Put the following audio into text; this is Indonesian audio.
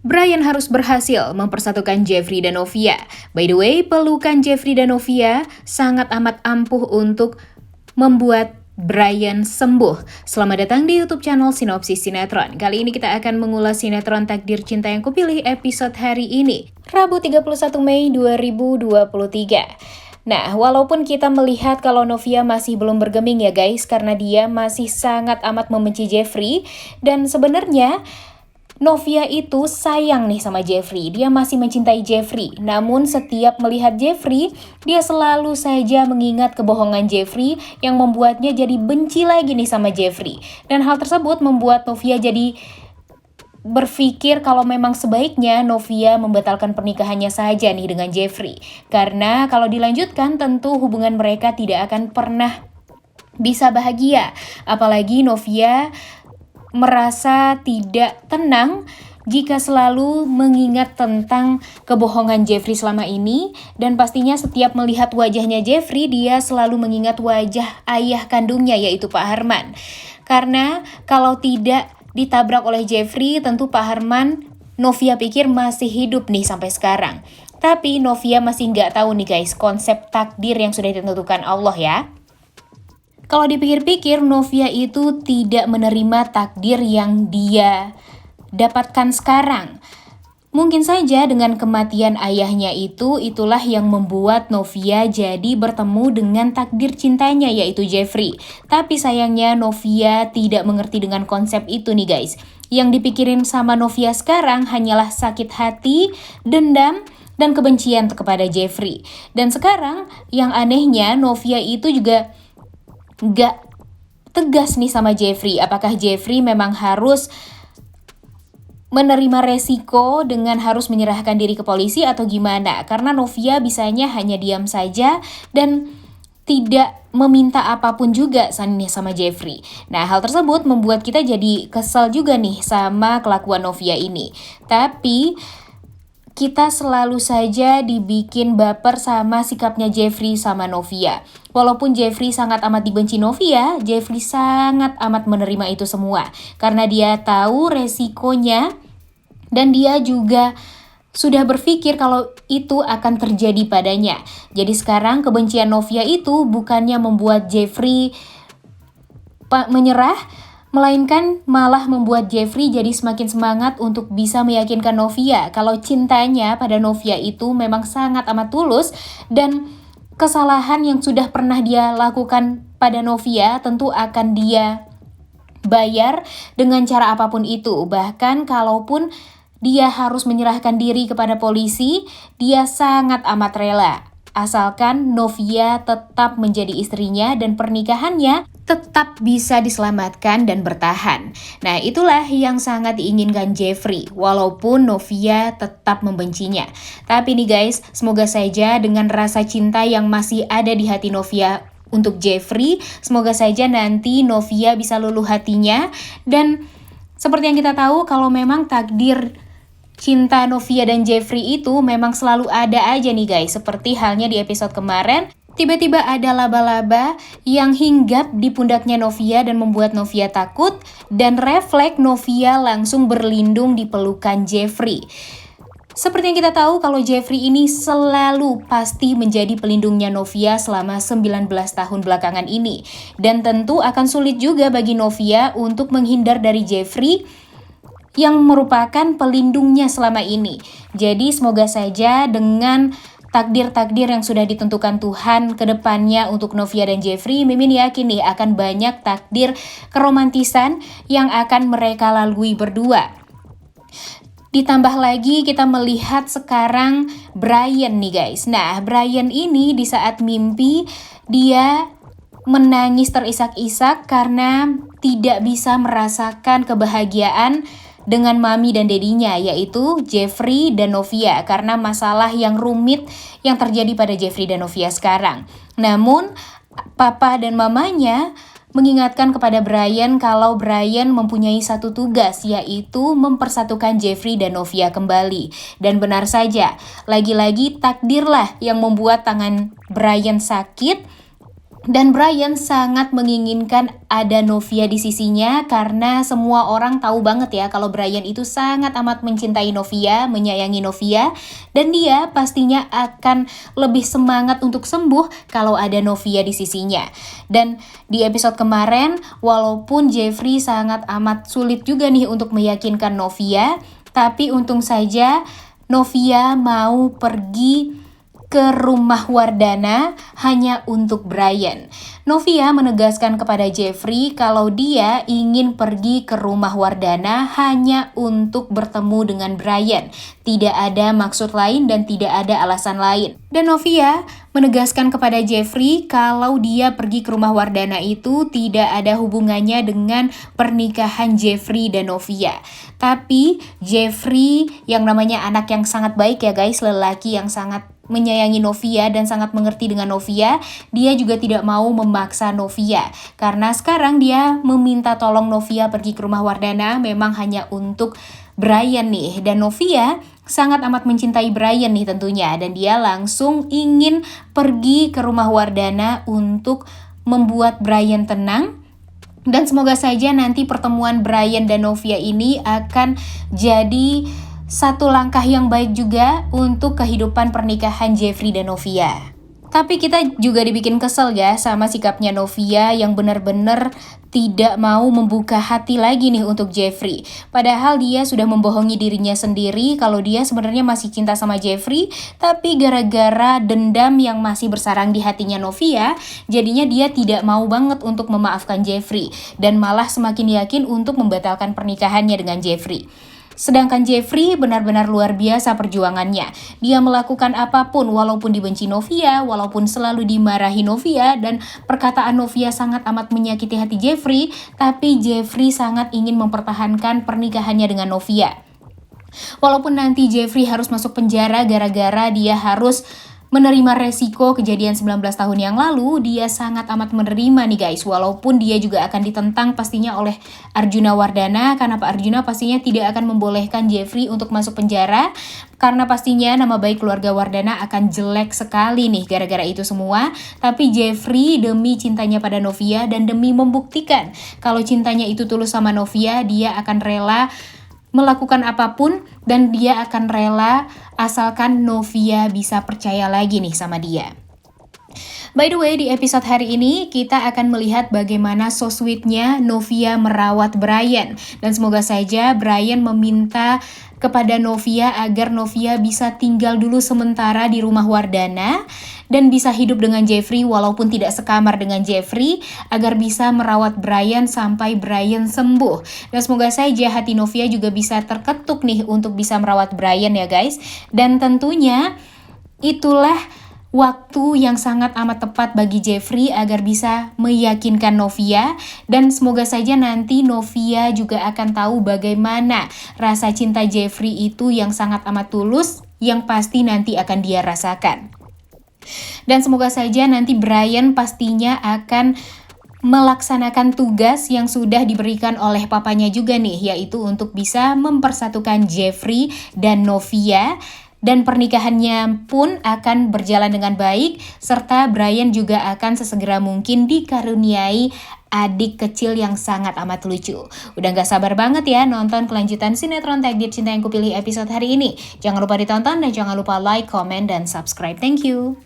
Brian harus berhasil mempersatukan Jeffrey dan Novia. By the way, pelukan Jeffrey dan Novia sangat amat ampuh untuk membuat Brian sembuh. Selamat datang di YouTube channel Sinopsis Sinetron. Kali ini kita akan mengulas sinetron Takdir Cinta Yang Kupilih episode hari ini, Rabu 31 Mei 2023. Nah, walaupun kita melihat kalau Novia masih belum bergeming ya guys, karena dia masih sangat amat membenci Jeffrey, dan sebenarnya Novia itu sayang nih sama Jeffrey, dia masih mencintai Jeffrey. Namun setiap melihat Jeffrey, dia selalu saja mengingat kebohongan Jeffrey yang membuatnya jadi benci lagi nih sama Jeffrey. Dan hal tersebut membuat Novia jadi berpikir kalau memang sebaiknya Novia membatalkan pernikahannya saja nih dengan Jeffrey. Karena kalau dilanjutkan tentu hubungan mereka tidak akan pernah bisa bahagia. Apalagi Novia merasa tidak tenang jika selalu mengingat tentang kebohongan Jeffrey selama ini, dan pastinya setiap melihat wajahnya Jeffrey, dia selalu mengingat wajah ayah kandungnya yaitu Pak Harman. Karena kalau tidak ditabrak oleh Jeffrey, tentu Pak Harman Novia pikir masih hidup nih sampai sekarang. Tapi Novia masih nggak tahu nih guys konsep takdir yang sudah ditentukan Allah ya. Kalau dipikir-pikir, Novia itu tidak menerima takdir yang dia dapatkan sekarang. Mungkin saja dengan kematian ayahnya itulah yang membuat Novia jadi bertemu dengan takdir cintanya yaitu Jeffrey. Tapi sayangnya Novia tidak mengerti dengan konsep itu nih guys. Yang dipikirin sama Novia sekarang hanyalah sakit hati, dendam, dan kebencian kepada Jeffrey. Dan sekarang yang anehnya Novia itu juga nggak tegas nih sama Jeffrey. Apakah Jeffrey memang harus menerima resiko dengan harus menyerahkan diri ke polisi atau gimana? Karena Novia bisanya hanya diam saja dan tidak meminta apapun juga sama Jeffrey. Nah, hal tersebut membuat kita jadi kesal juga nih sama kelakuan Novia ini. Tapi kita selalu saja dibikin baper sama sikapnya Jeffrey sama Novia. Walaupun Jeffrey sangat amat dibenci Novia, Jeffrey sangat amat menerima itu semua. Karena dia tahu resikonya dan dia juga sudah berpikir kalau itu akan terjadi padanya. Jadi sekarang kebencian Novia itu bukannya membuat Jeffrey menyerah, melainkan malah membuat Jeffrey jadi semakin semangat untuk bisa meyakinkan Novia kalau cintanya pada Novia itu memang sangat amat tulus, dan kesalahan yang sudah pernah dia lakukan pada Novia tentu akan dia bayar dengan cara apapun itu. Bahkan kalaupun dia harus menyerahkan diri kepada polisi, dia sangat amat rela. Asalkan Novia tetap menjadi istrinya dan pernikahannya tetap bisa diselamatkan dan bertahan. Nah, itulah yang sangat diinginkan Jeffrey, walaupun Novia tetap membencinya. Tapi nih guys, semoga saja dengan rasa cinta yang masih ada di hati Novia untuk Jeffrey, semoga saja nanti Novia bisa luluh hatinya. Dan seperti yang kita tahu, kalau memang takdir cinta Novia dan Jeffrey itu memang selalu ada aja nih guys. Seperti halnya di episode kemarin, tiba-tiba ada laba-laba yang hinggap di pundaknya Novia dan membuat Novia takut, dan refleks Novia langsung berlindung di pelukan Jeffrey. Seperti yang kita tahu kalau Jeffrey ini selalu pasti menjadi pelindungnya Novia selama 19 tahun belakangan ini. Dan tentu akan sulit juga bagi Novia untuk menghindar dari Jeffrey yang merupakan pelindungnya selama ini. Jadi semoga saja dengan takdir-takdir yang sudah ditentukan Tuhan ke depannya untuk Novia dan Jeffrey, Mimin yakin nih akan banyak takdir keromantisan yang akan mereka lalui berdua. Ditambah lagi kita melihat sekarang Brian nih guys. Nah, Brian ini di saat mimpi dia menangis terisak-isak karena tidak bisa merasakan kebahagiaan dengan mami dan dedinya, yaitu Jeffrey dan Novia, karena masalah yang rumit yang terjadi pada Jeffrey dan Novia sekarang. Namun, papa dan mamanya mengingatkan kepada Brian kalau Brian mempunyai satu tugas, yaitu mempersatukan Jeffrey dan Novia kembali. Dan benar saja, lagi-lagi takdirlah yang membuat tangan Brian sakit Dan Brian sangat menginginkan ada Novia di sisinya karena semua orang tahu banget ya kalau Brian itu sangat amat mencintai Novia, menyayangi Novia, dan dia pastinya akan lebih semangat untuk sembuh kalau ada Novia di sisinya. Dan di episode kemarin, walaupun Jeffrey sangat amat sulit juga nih untuk meyakinkan Novia, tapi untung saja Novia mau pergi ke rumah Wardana hanya untuk Brian. Novia menegaskan kepada Jeffrey kalau dia ingin pergi ke rumah Wardana hanya untuk bertemu dengan Brian. Tidak ada maksud lain dan tidak ada alasan lain. Dan Novia menegaskan kepada Jeffrey kalau dia pergi ke rumah Wardana itu tidak ada hubungannya dengan pernikahan Jeffrey dan Novia. Tapi Jeffrey yang namanya anak yang sangat baik ya guys, lelaki yang sangat menyayangi Novia dan sangat mengerti dengan Novia, dia juga tidak mau memaksa Novia. Karena sekarang dia meminta tolong Novia pergi ke rumah Wardana memang hanya untuk Brian nih. Dan Novia sangat amat mencintai Brian nih tentunya. Dan dia langsung ingin pergi ke rumah Wardana untuk membuat Brian tenang. Dan semoga saja nanti pertemuan Brian dan Novia ini akan jadi satu langkah yang baik juga untuk kehidupan pernikahan Jeffrey dan Novia. Tapi kita juga dibikin kesel ya sama sikapnya Novia yang benar-benar tidak mau membuka hati lagi nih untuk Jeffrey. Padahal dia sudah membohongi dirinya sendiri kalau dia sebenarnya masih cinta sama Jeffrey, tapi gara-gara dendam yang masih bersarang di hatinya Novia, jadinya dia tidak mau banget untuk memaafkan Jeffrey dan malah semakin yakin untuk membatalkan pernikahannya dengan Jeffrey. Sedangkan Jeffrey benar-benar luar biasa perjuangannya. Dia melakukan apapun walaupun dibenci Novia, walaupun selalu dimarahi Novia, dan perkataan Novia sangat amat menyakiti hati Jeffrey, tapi Jeffrey sangat ingin mempertahankan pernikahannya dengan Novia. Walaupun nanti Jeffrey harus masuk penjara gara-gara dia harus menerima resiko kejadian 19 tahun yang lalu, dia sangat amat menerima nih guys. Walaupun dia juga akan ditentang pastinya oleh Arjuna Wardana, karena Pak Arjuna pastinya tidak akan membolehkan Jeffrey untuk masuk penjara, karena pastinya nama baik keluarga Wardana akan jelek sekali nih gara-gara itu semua. Tapi Jeffrey demi cintanya pada Novia dan demi membuktikan kalau cintanya itu tulus sama Novia, dia akan rela melakukan apapun dan dia akan rela asalkan Novia bisa percaya lagi nih sama dia. By the way, di episode hari ini kita akan melihat bagaimana so sweetnya Novia merawat Brian. Dan semoga saja Brian meminta kepada Novia agar Novia bisa tinggal dulu sementara di rumah Wardana dan bisa hidup dengan Jeffrey walaupun tidak sekamar dengan Jeffrey, agar bisa merawat Brian sampai Brian sembuh. Dan semoga saja hati Novia juga bisa terketuk nih untuk bisa merawat Brian ya guys. Dan tentunya itulah waktu yang sangat amat tepat bagi Jeffrey agar bisa meyakinkan Novia, dan semoga saja nanti Novia juga akan tahu bagaimana rasa cinta Jeffrey itu yang sangat amat tulus, yang pasti nanti akan dia rasakan. Dan semoga saja nanti Brian pastinya akan melaksanakan tugas yang sudah diberikan oleh papanya juga nih, yaitu untuk bisa mempersatukan Jeffrey dan Novia. Dan pernikahannya pun akan berjalan dengan baik, serta Brian juga akan sesegera mungkin dikaruniai adik kecil yang sangat amat lucu. Udah gak sabar banget ya nonton kelanjutan sinetron Takdir Cinta yang Kupilih episode hari ini. Jangan lupa ditonton dan jangan lupa like, comment, dan subscribe. Thank you.